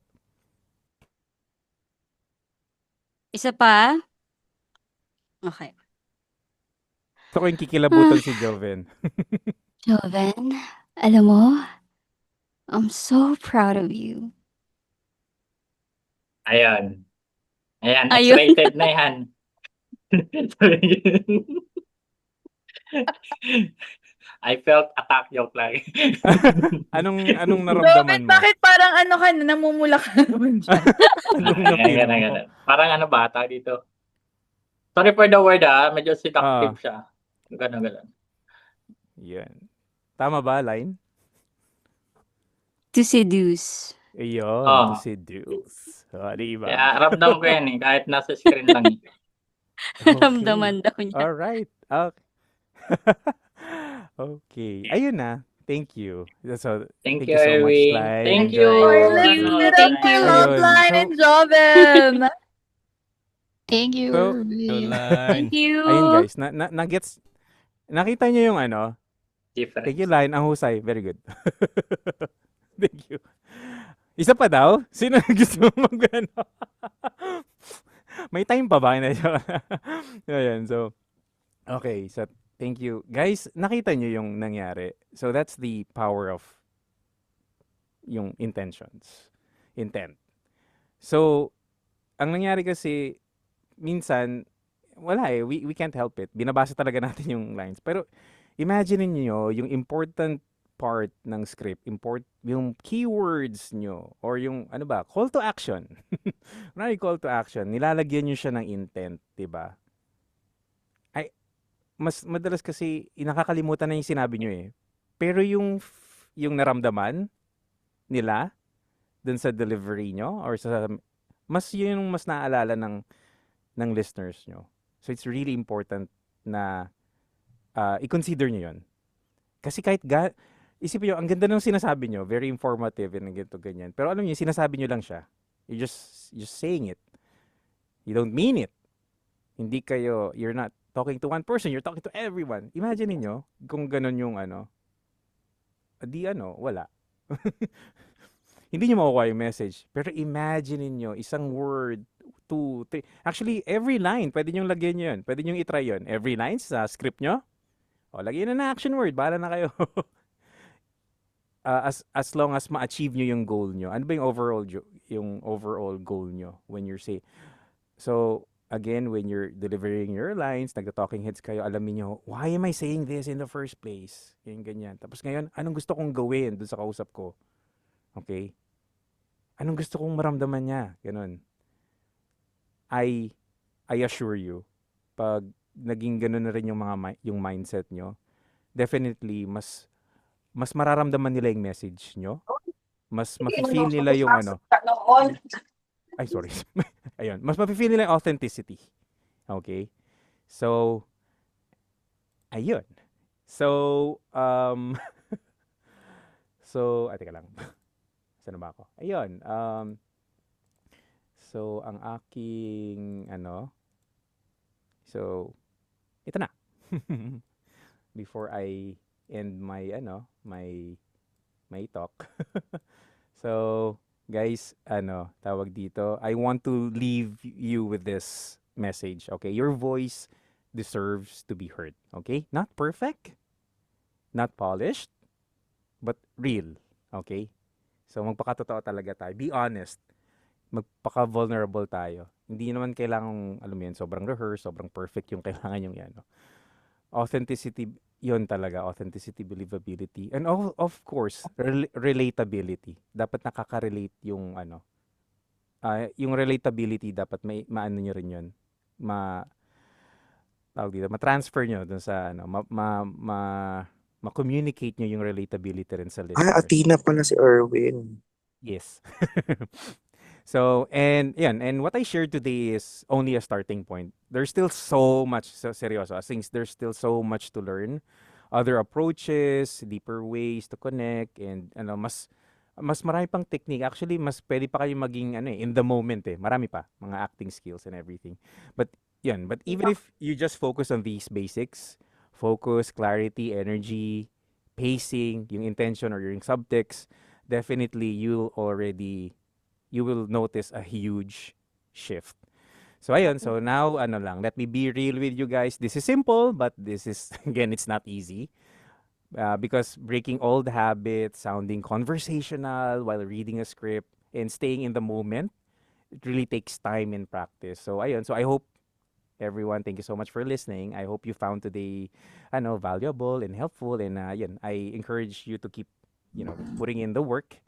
Isa pa? Okay. Gusto ko yung kikilabutan si Joven. Joven, alam mo, I'm so proud of you. Ayan. Ayan, Ayun. X-rated na yan. I felt attack, joke lang. Anong naramdaman Joven, mo? bakit parang ano ka na, namumula ka naman dyan? Anong na-feel mo? Ganun. Parang ano ba, tawag dito. Sorry for the word medyo seductive siya. Ganun. Yan. Tama ba, line? To seduce. Ayun, Oh. to seduce. Diba? Kaya ramdam ko yan eh, kahit nasa screen lang eh. Ramdaman daw niya. Alright. Okay. Okay. Ayun na. Thank you. So, Thank you you, so much, Erwin. Lai. Thank Enjoy. you. Let's give it up Thank for you. Love Ayun. Line So- and Joven. Thank you. So, Thank you. ayun guys, na-gets, nakita niyo yung ano? Different. Thank you, line. Ang husay. Very good. Thank you. Isa pa daw? Sino gusto mo mag-ano? May time pa ba? Ayan, so, okay. So, thank you. Guys, nakita niyo yung nangyari. So, that's the power of yung intentions. Intent. So, ang nangyari kasi, minsan, wala eh. We can't help it. Binabasa talaga natin yung lines. Pero, imagine niyo yung important part ng script, yung keywords nyo, or yung, call to action. Call to action, nilalagyan nyo siya ng intent, diba? Ay, mas madalas kasi, nakakalimutan na yung sinabi nyo eh. Pero yung naramdaman nila, dun sa delivery nyo, or yun yung mas naaalala ng listeners nyo. So, it's really important na i-consider nyo yun. Kasi kahit isipin nyo, ang ganda ng sinasabi nyo, very informative and ganito, ganyan. Pero alam nyo, sinasabi nyo lang siya. You're just saying it. You don't mean it. You're not talking to one person, you're talking to everyone. Imagine niyo kung ganun yung wala. Hindi niyo makukuha yung message. Pero imagine niyo isang word, two, three. Actually, every line, pwede niyong lagyan yun. Pwede niyong itry yun. Every line sa script nyo, lagyan na action word. Bahala na kayo. As long as ma-achieve nyo yung goal nyo. Ano ba yung overall goal nyo when you're say. So, again, when you're delivering your lines, nagta-talking heads kayo, alamin nyo, why am I saying this in the first place? Yung ganyan. Tapos ngayon, anong gusto kong gawin dun sa kausap ko? Okay? Anong gusto kong maramdaman niya? Ganun. I assure you, pag naging ganun na rin yung yung mindset nyo, definitely mas mararamdaman nila yung message nyo. Mas mafe-feel nila yung ay, sorry. Ayun. Mas mafe-feel nila yung authenticity. Okay? So, ayun. So, teka lang. Saan na ba ako? Ayun. So, ang aking, so, ito na. Before I end my, my talk. So, guys, tawag dito, I want to leave you with this message, okay? Your voice deserves to be heard, okay? Not perfect, not polished, but real, okay? So, magpakatotoo talaga tayo. Be honest. Magpaka-vulnerable tayo. Hindi naman kailangang, alam mo yan, sobrang rehearse, sobrang perfect yung kailangan yung yan. Authenticity, yun talaga. Authenticity, believability. And of course, relatability. Dapat nakaka-relate yung yung relatability, dapat maano nyo rin yun. Tawag dito, ma-transfer nyo dun sa, ma-communicate nyo yung relatability rin sa listeners. Athena pala si Erwin. Yes. So, and what I shared today is only a starting point. There's still so much, seryoso, I think there's still so much to learn. Other approaches, deeper ways to connect, and mas marami pang technique. Actually, mas pwede pa kayo maging in the moment Marami pa, mga acting skills and everything. But even if you just focus on these basics, focus, clarity, energy, pacing, yung intention or yung subtext, definitely you will notice a huge shift. So ayun, so now let me be real with you guys. This is simple, but this is again, it's not easy. Because breaking old habits, sounding conversational while reading a script, and staying in the moment, it really takes time and practice. So ayun, so I hope everyone, thank you so much for listening. I hope you found today valuable and helpful, and I encourage you to keep putting in the work.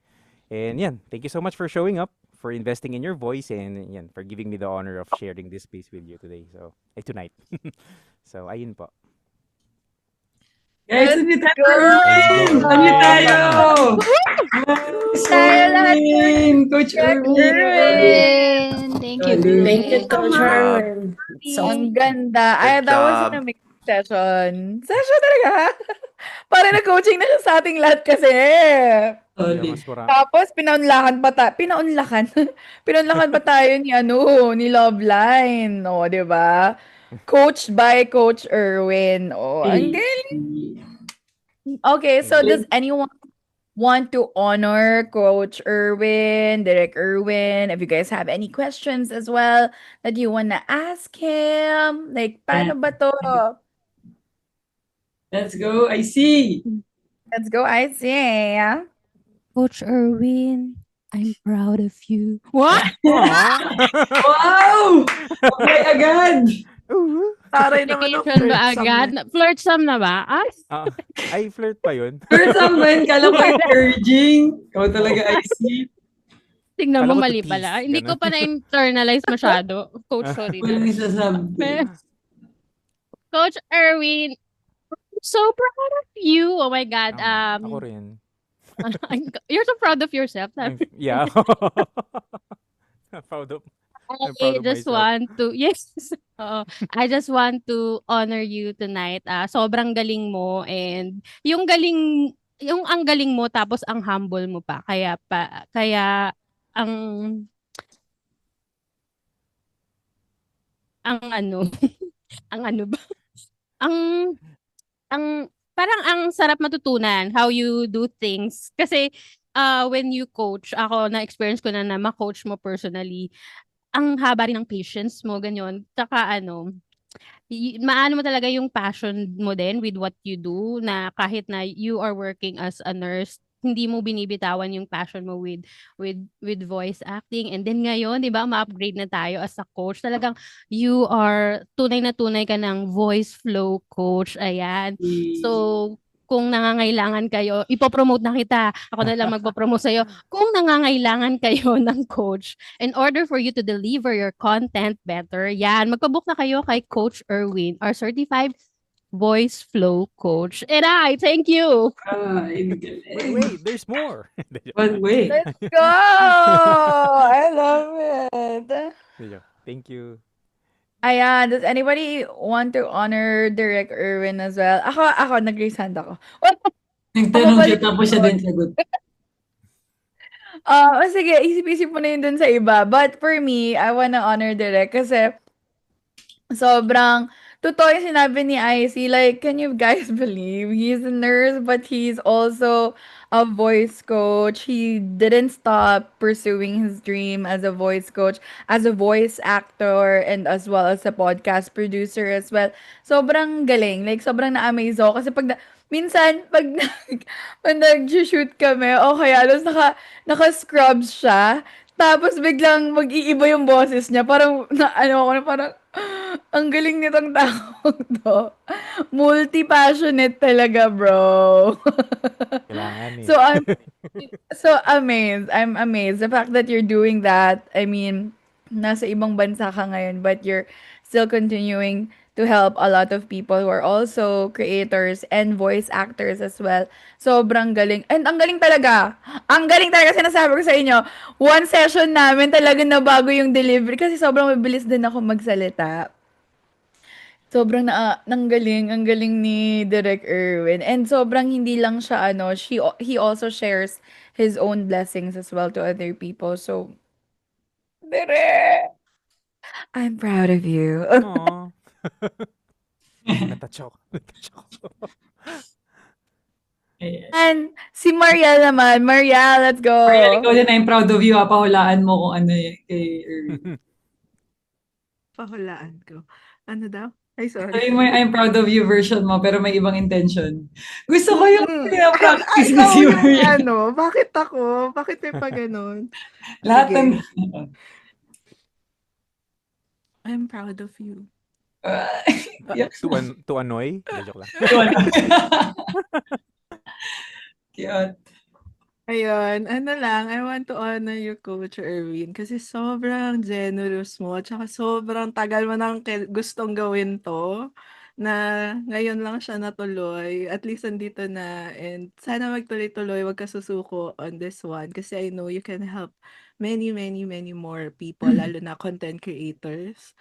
And thank you so much for showing up, for investing in your voice, and for giving me the honor of sharing this space with you today. So, tonight. So, ayun po. Guys, unmute tayo! Go! Unmute tayo! Tayo lahat, Coach Erwin! Erwin! Thank you, Thank you, Coach Erwin. Ang ganda. Ay, Good that was job. an amazing session. Session talaga. Parang na-coaching na siya sa ating lahat kasi. Mas Tapos, pinaunlakan pa tayo ni Loveline. O, di ba? Coached by Coach Erwin. O, ang galing. Okay, so does anyone want to honor Coach Erwin, Direk Erwin? If you guys have any questions as well that you want to ask him, like, paano ba to? Let's go, I see! Let's go, I see. Coach Erwin, I'm proud of you. What? Wow! Okay, agad! Taray naman ng Vacation ba flirt agad? Flirtsome na ba? Ay, Ay, flirt pa yun. First man, kala ko encouraging. Ikaw talaga, I see. tingnan Kala mo ko mali to pala. tease, Hindi ko ganun. pa na-internalize masyado. Coach, sorry. Walang isasabi. Coach Erwin, I'm so proud of you. Oh my God. Ako rin. You're so proud of yourself. Yeah. Proud of I'm I proud of just myself. want to, yes. Oo. I just want to honor you tonight. Sobrang galing mo, and yung ang galing mo tapos ang humble mo pa. Kaya ang ang ano, ang ano ba? Ang parang ang sarap matutunan how you do things. Kasi, when you coach, ako na-experience ko na ma-coach mo personally, ang haba rin ng patience mo, ganyan. Tsaka ano, maano mo talaga yung passion mo din with what you do na kahit na you are working as a nurse, hindi mo binibitawan yung passion mo with voice acting. And then ngayon, 'di ba, ma-upgrade na tayo as a coach. Talagang you are tunay ka ng voice flow coach. Ayan. So, kung nangangailangan kayo, ipo-promote na kita. Ako na lang magpo-promote sa'yo. Kung nangangailangan kayo ng coach, in order for you to deliver your content better, yan, magpabook na kayo kay Coach Erwin, our certified voice flow coach. And I thank you. Ay, Wait, galing. there's more. Hindi, joke But lang. wait. Let's go! I love it. Hindi, joke. Thank you. Ayan, does anybody want to honor Direct Irwin as well? Ako, nag-raise hand ako. Nagtanong siya balik tapos siya doon. din sagot. Sige, isip-isip mo na yun dun sa iba. But for me, I wanna honor Direct kasi sobrang totoo yung sinabi ni IC. Like, can you guys believe he's a nurse, but he's also a voice coach. He didn't stop pursuing his dream as a voice coach, as a voice actor, and as well as a podcast producer as well. Sobrang galing. Like, sobrang na-amaze ako. Kasi minsan, pag nag-shoot kami, o kaya, alos naka-scrubs siya, tapos biglang mag-iiba yung boses niya. Parang, ano ako na parang, ang galing nitong taong to. Multi-passionate talaga, bro. Kailangan eh. So, I'm so amazed. I'm amazed. The fact that you're doing that, I mean, nasa ibang bansa ka ngayon, but you're still continuing to help a lot of people who are also creators and voice actors as well. Sobrang galing. And ang galing talaga. Ang galing talaga, sinasabi ko sa inyo. One session namin talaga nabago yung delivery kasi sobrang mabilis din ako magsalita. Sobrang ang galing ni Direk Irwin. And sobrang hindi lang siya ano, he also shares his own blessings as well to other people. So, Direk, I'm proud of you. Aww. Natouch ako. Natouch ako. Yes. And si Mariel naman. Mariel, let's go. Mariel, ikaw din, I'm proud of you. Pahulaan mo kung ano kay Erwin. Pahulaan ko. Ano daw? Ay, sorry. Sabi mo yung I'm proud of you version mo, pero may ibang intention. Gusto ko yung practice Ikaw mo si yung Mariel. ano, bakit ako? Bakit may pa ganun? Lahat Sige. ng... I'm proud of you. Yeah. To annoy? Hindi, joke lang. Cute. Ayun, ano lang, I want to honor you, Coach Erwin, kasi sobrang generous mo, tsaka sobrang tagal mo nang gustong gawin to, na ngayon lang siya natuloy, at least andito na, and sana magtuloy-tuloy, wag ka susuko on this one, kasi I know you can help many, many, many more people, lalo na content creators.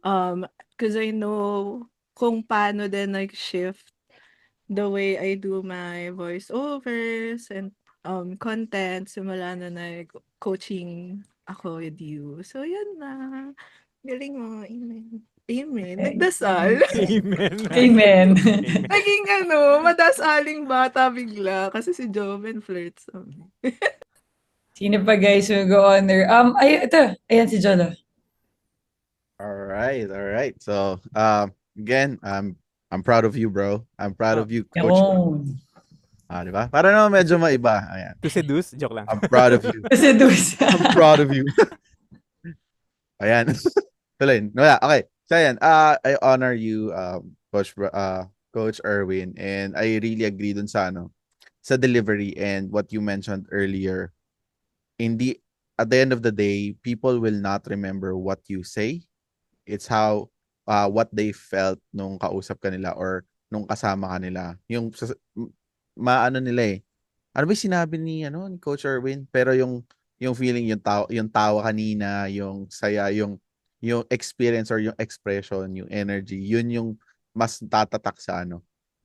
Because I know kung paano din nag-shift the way I do my voiceovers and content simula na nag-coaching ako with you. So, yan na. Galing mo. Amen. Amen. Nagdasal. Amen. Amen. Naging ano, madasaling bata bigla kasi si Joven flirts. Sino pa guys will go honor? Ay, ito. Ayan si Jolo. All right. So, again, I'm proud of you, bro. I'm proud of you, Coach. Yun. Diba? Para naman medyo maiba. Ayan. To seduce? Joke lang. I'm proud of you. Seduce. I'm proud of you. Ayan. Tuloy. Wala. Okay. So, ayan. I honor you, Coach Erwin, and I really agree dun sa sa delivery and what you mentioned earlier. At the end of the day, people will not remember what you say. It's how what they felt nung kausap ka nila or nung kasama ka nila. Yung maano nila eh. Ano ba yung sinabi ni Coach Erwin? Pero yung feeling, yung tawa kanina, yung saya, yung experience or yung expression, yung energy, yun yung mas tatatak sa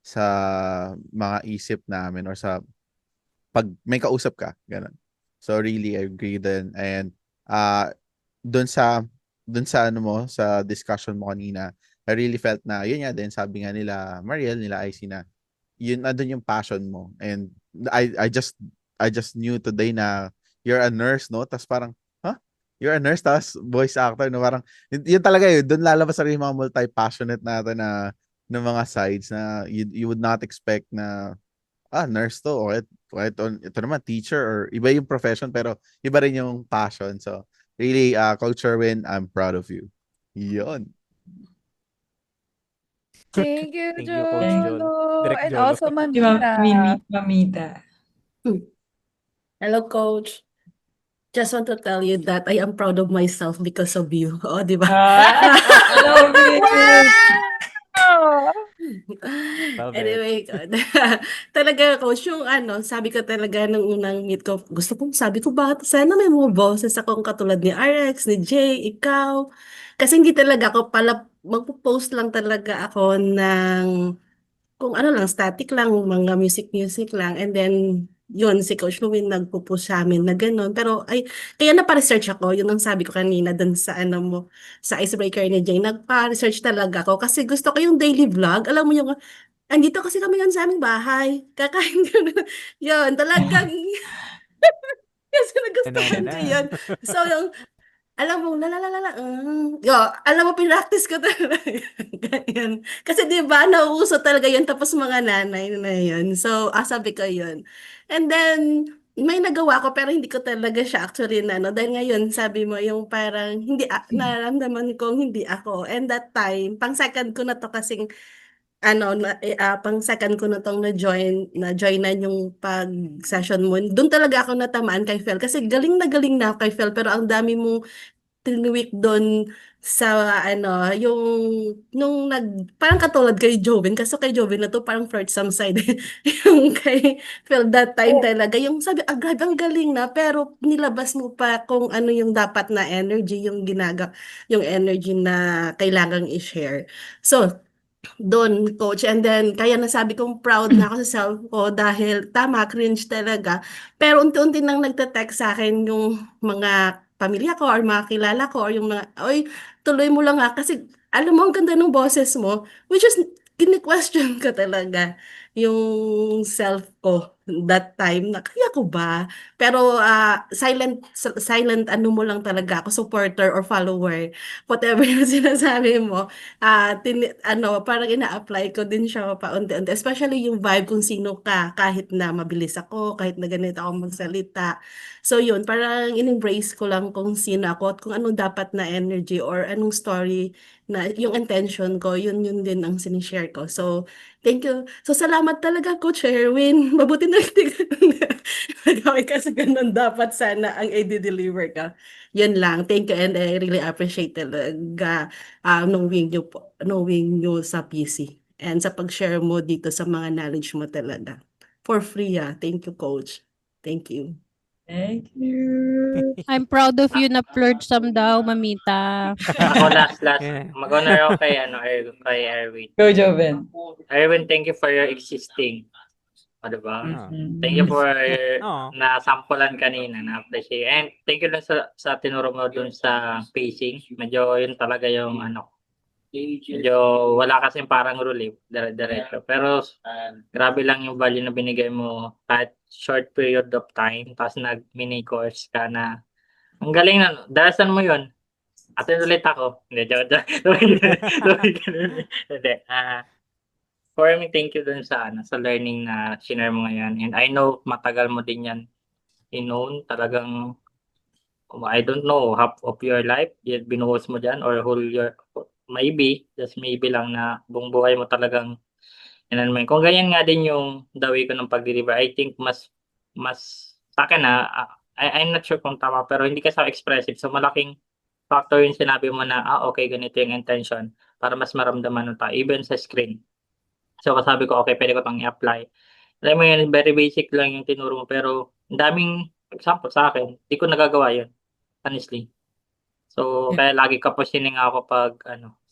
sa mga isip namin or sa pag may kausap ka, ganun. So really I agree din, and doon sa dun sa ano mo, sa discussion mo kanina, I really felt na, yun nga din, sabi nga nila Mariel, nila IC na, yun na dun yung passion mo. And I just knew today na you're a nurse, no? Tas parang, huh? You're a nurse, tas voice actor, no? Parang, yun talaga yun, dun lalabas rin yung mga multi-passionate natin na mga sides na you would not expect na, nurse to, o ito naman, teacher, or iba yung profession, pero iba rin yung passion. So, really, Coach Sherwin, I'm proud of you. Yun. Thank you, Thank you, Coach Jol. Jolo. Direct And Jolo. also, Si Mamita. Mamita. Hello, Coach. Just want to tell you that I am proud of myself because of you. Oh, di ba? I love it! Wow! Love it. Anyway, talaga, Coach, yung sabi ko talaga nung unang meet ko, sabi ko, bakit sana may mga boses akong katulad ni RX, ni Jay, ikaw. Kasi hindi talaga ako pala, magpo-post lang talaga ako ng kung ano lang, static lang, mga music lang. And then, yun, si Coach Louie nagpo-push sa amin na gano'n. Pero, kaya napa-research ako. Yun ang sabi ko kanina dun sa sa icebreaker ni Jay. Nagpa-research talaga ako kasi gusto ko yung daily vlog. Alam mo yung, andito kasi kami yun sa aming bahay. Kakain ko na. Yun, talagang, kasi nagustuhan ko Na-na-na-na. yun. So, yung, alam mo, alam mo, pinractice ko talaga. Ganyan. Kasi di ba, nauuso talaga yun, tapos mga nanay na yun. So, sabi ko yun. And then, may nagawa ko, pero hindi ko talaga siya actually dahil ngayon, sabi mo, yung parang, hindi, nararamdaman kong hindi ako. And that time, pang second ko na to kasing, pang second ko na tong na-joinan yung pag-session mo. Doon talaga ako natamaan kay Fel. Kasi galing na ako kay Fel, pero ang dami mong tinweak doon sa yung parang katulad kay Joven, kasi kay Joven na to parang flirtsome side. Yung kay Phil that time talaga, yung sabi, grabe, ang galing na, pero nilabas mo pa kung ano yung dapat na energy, yung energy na kailangang i-share. So, doon, Coach. And then, kaya nasabi kong proud na ako sa self ko dahil tama, cringe talaga. Pero unti-unti nang nagte-text sa akin yung mga pamilya ko or mga kilala ko or yung mga, oy, tuloy mo lang kasi alam mo, ang ganda ng boses mo. Which is, kini-question ko talaga yung self ko that time na kaya ko ba? Pero silent mo lang talaga ako, supporter or follower, whatever yung sinasabi mo. Parang ina-apply ko din siya paunti-unti. Especially yung vibe kung sino ka, kahit na mabilis ako, kahit na ganito ako magsalita. So yun, parang in-embrace ko lang kung sino ako at kung anong dapat na energy or anong story na yung intention ko, yun din ang sinishare ko. So, thank you. So, salamat talaga, Coach Erwin. Mabuti na nagawin ka sa ganun. Dapat sana ang i-deliver ka. Yun lang. Thank you and I really appreciate talaga knowing you sa PC and sa pag-share mo dito sa mga knowledge mo talaga. For free, Thank you, Coach. Thank you. Thank you. I'm proud of you na flirtsome daw, Mamita. Ako last. Yeah. Mag-honor ako kay Erwin. Go, Joven. Erwin, thank you for your existing. O, diba? Mhm. Thank you for Oo. na-sampulan kanina, na-appreciate. And thank you lang sa tinuro mo dun sa pacing. Medyo yun talaga yung medyo wala kasing parang rule, dire-diretso. Pero grabe lang yung value na binigay mo at short period of time. Tapos nag-mini course ka na. Ang galing na. Darasan mo yun. Atin ulit ako. Hindi, joke. Hindi. For me, thank you dun sa learning na shinare mo ngayon. And I know matagal mo din yan in-known. Talagang, I don't know, half of your life, binuhos mo dyan or whole your, maybe, just maybe lang na buong buhay mo talagang mo. Kung ganyan nga din yung the way ko ng pag-deliver, I think mas sa akin I'm not sure kung tama, pero hindi ka sa expressive. So malaking factor yung sinabi mo na, okay, ganito yung intention para mas maramdaman ng tao, even sa screen. So sabi ko, okay, pwede ko itong i-apply. Alam mo yun, very basic lang yung tinuro mo, pero ang daming example sa akin, hindi ko nagagawa yun, honestly. So, kaya lagi kaposining ako pag,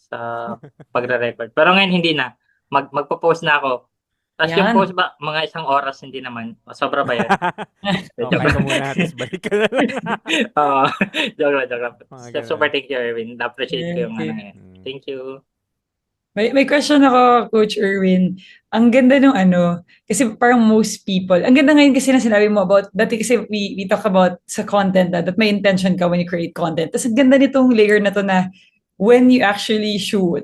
sa pagre-record. Pero ngayon, hindi na. Magpo-post na ako. Tapos yung Yan. post ba, mga 1 oras, hindi naman. Sobra ba yan? O, kain ka muna, tapos balik ka na lang. Oo. Joke lang, joke lang. Mga Super ganun. thank you, Erwin. Na-appreciate ko yung Okay. ano eh. Thank you. May question ako, Coach Erwin. Ang ganda nung kasi parang most people, ang ganda ngayon kasi na sinabi mo about, dati kasi we talk about sa content that may intention ka when you create content. Tapos ang ganda nitong layer na to na when you actually shoot,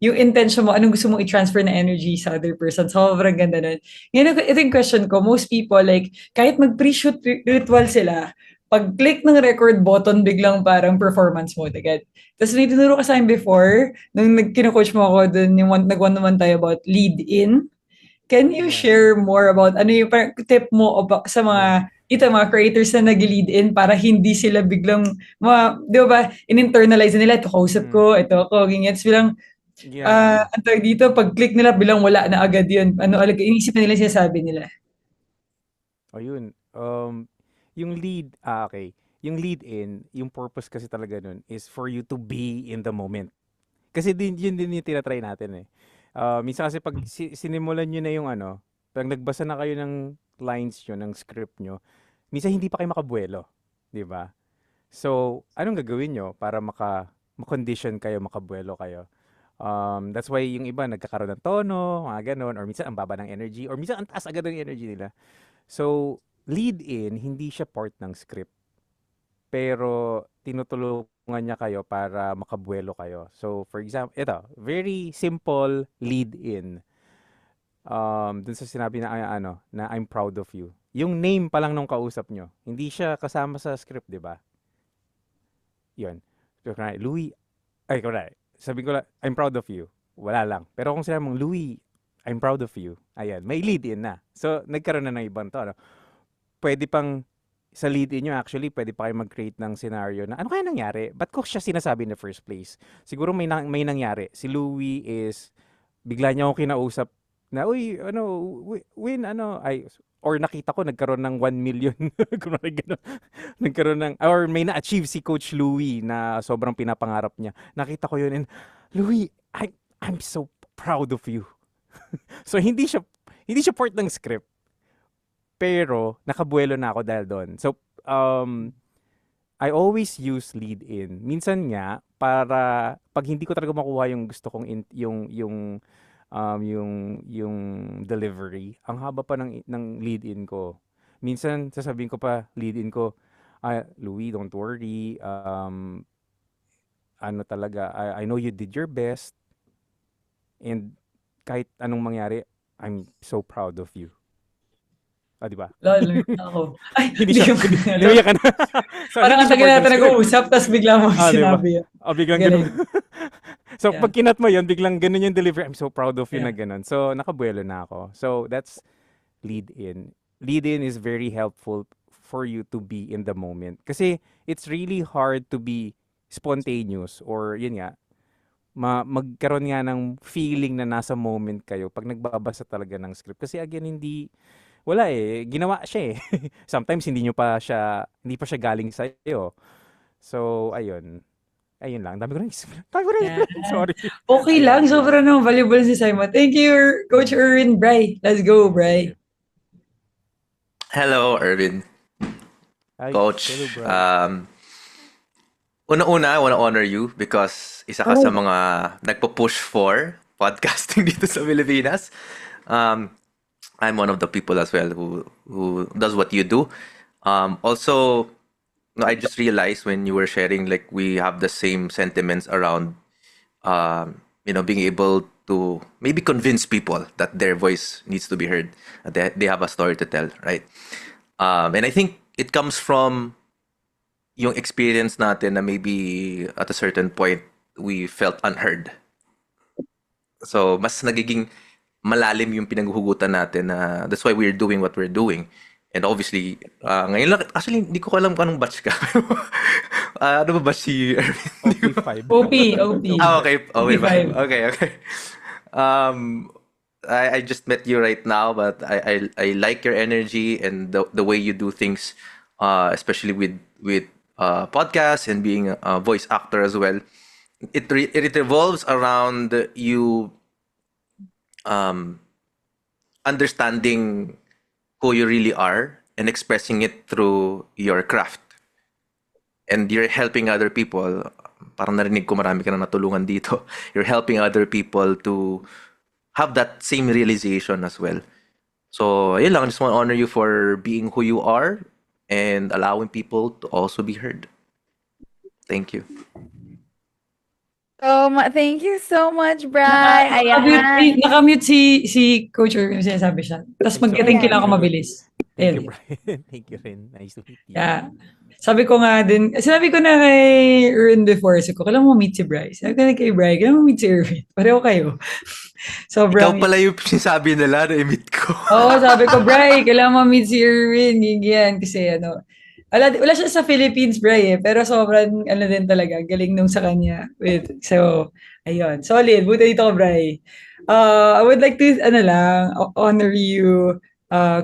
yung intention mo, anong gusto mong i-transfer na energy sa other person. Sobrang ganda nun. Ngayon, ito yung question ko. Most people, like, kahit mag-pre-shoot ritual sila, pag-click ng record button, biglang parang performance mode agad. Tapos may tinuro ka sa akin before, nung kino-coach mo ako dun, yung nag-one-on-one tayo about lead-in. Can you share more about ano yung parang tip mo sa mga mga creators na nag-lead in para hindi sila biglang di ba in-internalize nila, ito kausap ko, ito ako, ganyan. Tapos bilang ang tawag dito, pag-click nila, bilang wala na agad yun. Inisip na nila yung sinasabi nila. O yun. Yung lead, okay. Yung lead in, yung purpose kasi talaga nun is for you to be in the moment. Kasi yun din yung tinatry natin eh. Minsan kasi pag sinimulan nyo na yung pag nagbasa na kayo ng lines nyo, ng script nyo, minsan hindi pa kayo makabuelo. Di ba? So, anong gagawin nyo para makondition kayo, makabuelo kayo? That's why yung iba nagkakaroon ng tono, mga ganun, or minsan ang baba ng energy, or minsan ang taas agad ng energy nila. So, lead in, hindi siya part ng script. Pero, tinutulungan niya kayo para makabuelo kayo. So, for example, ito, very simple lead in. Dun sa sinabi na na I'm proud of you. Yung name pa lang nung kausap nyo, hindi siya kasama sa script, di ba? Yun. So, Louie, sabi ko lang, I'm proud of you. Wala lang. Pero kung sinabi mong, Louie, I'm proud of you. Ayan, may lead-in na. So, nagkaroon na ng ibang to. Pwede pang, sa lead-in nyo actually, pwede pa kayo mag-create ng scenario na, ano kaya nangyari? Ba't ko siya sinasabi in the first place? Siguro may nangyari. Si Louie is, bigla niya ako kinausap na, uy, win, or nakita ko nagkaroon ng 1 million. Nagkaroon ng, or may na-achieve si Coach Louie na sobrang pinapangarap niya. Nakita ko yun and, Louie, I'm so proud of you. So, hindi siya part ng script. Pero, nakabuelo na ako dahil doon. So, I always use lead in. Minsan nga, para, pag hindi ko talaga makuha yung gusto kong, yung delivery, ang haba pa ng lead-in ko. Minsan, sasabihin ko pa, lead-in ko, Louie, don't worry, talaga, I know you did your best, and kahit anong mangyari, I'm so proud of you. Di ba? Lalo, ako. Ay, hindi siya ka na. Parang ang tagal natin nag-uusap, tapos bigla mo sinabi. Diba? Biglang ganun. So, pag kinat mo yun, biglang ganun yung delivery. I'm so proud of you na ganun. So, nakabuelo na ako. So, that's lead-in. Lead-in is very helpful for you to be in the moment. Kasi, it's really hard to be spontaneous or, yun nga, magkaroon nga ng feeling na nasa moment kayo pag nagbabasa talaga ng script. Kasi, again, wala ginawa siya Sometimes, hindi pa siya galing sa iyo. So, ayun lang. Dami ko na Sorry. Okay lang. Sobrang valuable si Simon. Thank you, Coach Erwin. Bray. Let's go, Bray. Hello, Erwin. Hi, Coach. hello, bro. Una-una, I want to honor you because isa ka sa mga nagpo-push for podcasting dito sa Pilipinas. I'm one of the people as well who does what you do. Also, I just realized when you were sharing, like, we have the same sentiments around, being able to maybe convince people that their voice needs to be heard, that they have a story to tell, right? And I think it comes from yung experience natin na maybe at a certain point we felt unheard. So, mas nagiging malalim yung pinaghuhugutan natin na that's why we're doing what we're doing. And obviously, ngayon lang, actually, hindi ko alam kung anong batch ka. Ano ba batch si Erwin? OP. Okay. Okay. I just met you right now, but I like your energy and the way you do things, especially with podcasts and being a voice actor as well. It revolves around you understanding who you really are and expressing it through your craft. And you're helping other people. Parang narinig ko marami ka na natulungan dito. You're helping other people to have that same realization as well. So, yun lang. I just want to honor you for being who you are and allowing people to also be heard. Thank you. Thank you so much, Bri. Ayan. Nakamute si Coach Irwin, sinasabi siya. Tapos magka-thank you lang ako mabilis. Thank you, Ayun. Brian. Thank you rin. Nice to meet you. Yeah. Sabi ko nga din, sinabi ko na kay Irwin before, sabi ko, kailangan mo meet si Bryce. Sabi ko na kay Bryce, kailangan mo meet si Irwin. Pareho kayo. Sobrang... Ikaw pala yung sinasabi nila na i-meet ko. Oo, sabi ko, Bryce, kailangan mo meet si Irwin. Yan, kasi wala siya sa Philippines, Bryce, pero sobrang din talaga, galing nung sa kanya. So, ayun. Solid. Buti dito ko, Bryce. I would like to, honor you,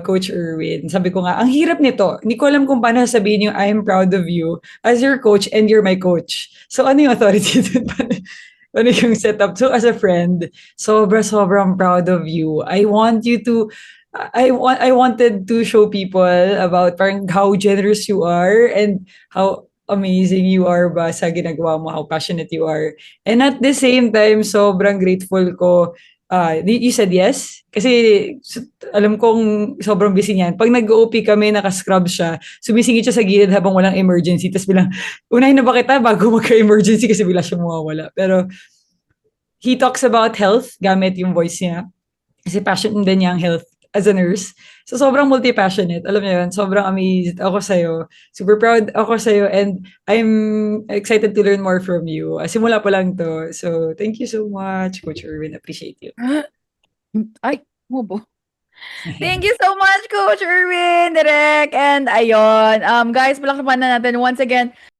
Coach Irwin. Sabi ko nga, ang hirap nito. Hindi ko alam kung paano sabihin yung I'm proud of you as your coach and you're my coach. So, ano yung authority dun? Ano yung setup? So, as a friend, sobrang proud of you. I wanted to show people about parang how generous you are and how amazing you are ba sa ginagawa mo, how passionate you are. And at the same time, sobrang grateful ko. You said yes? Kasi alam kong sobrang busy niyan. Pag nag-OP kami, naka-scrub siya, sumisingit siya sa gilid habang walang emergency. Tapos bilang, unahin na ba kita bago magka-emergency kasi bila siya mawawala. Pero he talks about health gamit yung voice niya. Kasi passion din niya ang health as a nurse. So sobrang multi-passionate. Alam niyo yun, sobrang amazed ako sa'yo. Super proud ako sa'yo and I'm excited to learn more from you. Simula pa lang to. So thank you so much, Coach Irwin. Appreciate you. Ay, mobo. Thank you so much, Coach Irwin, Direk. And ayun, guys, palakpakan na natin once again